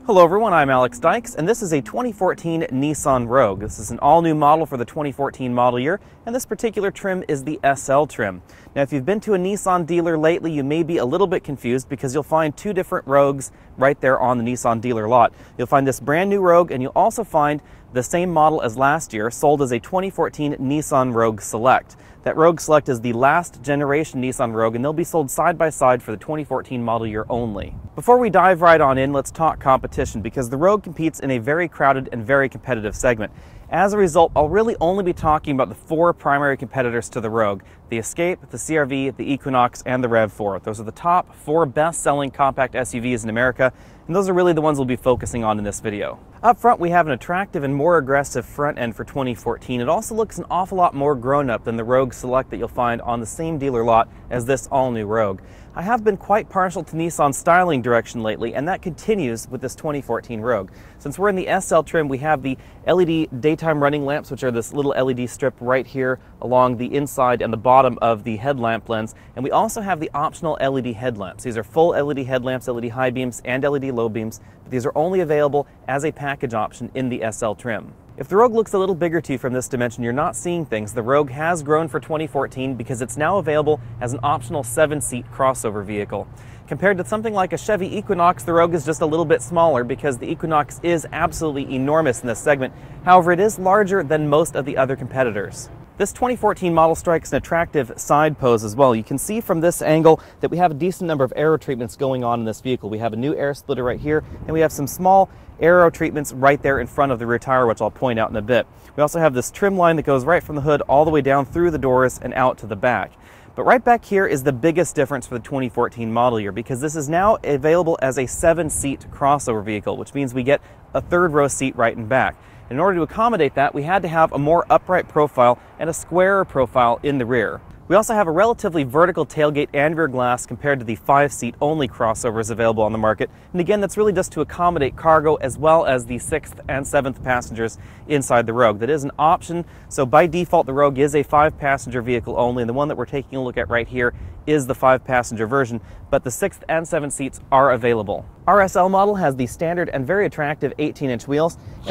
Hello everyone, I'm Alex Dykes, and this is a 2014 Nissan Rogue. This is an all-new model for the 2014 model year, and this particular trim is the SL trim. Now, if you've been to a Nissan dealer lately, you may be a little bit confused because you'll find two different Rogues right there on the Nissan dealer lot. You'll find this brand new Rogue, and you'll also find the same model as last year, sold as a 2014 Nissan Rogue Select. That Rogue Select is the last generation Nissan Rogue, and they'll be sold side by side for the 2014 model year only. Before we dive right on in, let's talk competition, because the Rogue competes in a very crowded and very competitive segment. As a result, I'll really only be talking about the four primary competitors to the Rogue: the Escape, the CR-V, the Equinox, and the RAV4. Those are the top four best-selling compact SUVs in America, and those are really the ones we'll be focusing on in this video. Up front, we have an attractive and more aggressive front end for 2014. It also looks an awful lot more grown-up than the Rogue Select that you'll find on the same dealer lot as this all-new Rogue. I have been quite partial to Nissan's styling direction lately, and that continues with this 2014 Rogue. Since we're in the SL trim, we have the LED daytime running lamps, which are this little LED strip right here along the inside and the bottom of the headlamp lens, and we also have the optional LED headlamps. These are full LED headlamps, LED high beams, and LED low beams, but these are only available as a package option in the SL trim. If the Rogue looks a little bigger to you from this dimension, you're not seeing things. The Rogue has grown for 2014 because it's now available as an optional 7-seat crossover vehicle. Compared to something like a Chevy Equinox, the Rogue is just a little bit smaller because the Equinox is absolutely enormous in this segment. However, it is larger than most of the other competitors. This 2014 model strikes an attractive side pose as well. You can see from this angle that we have a decent number of aero treatments going on in this vehicle. We have a new air splitter right here, and we have some small aero treatments right there in front of the rear tire, which I'll point out in a bit. We also have this trim line that goes right from the hood all the way down through the doors and out to the back. But right back here is the biggest difference for the 2014 model year, because this is now available as a 7-seat crossover vehicle, which means we get a third row seat right in back. In order to accommodate that, we had to have a more upright profile and a squarer profile in the rear. We also have a relatively vertical tailgate and rear glass compared to the 5-seat only crossovers available on the market. And again, that's really just to accommodate cargo as well as the 6th and 7th passengers inside the Rogue. That is an option, so by default the Rogue is a 5-passenger vehicle only, and the one that we're taking a look at right here is the 5-passenger version, but the 6th and 7th seats are available. Our SL model has the standard and very attractive 18-inch wheels, and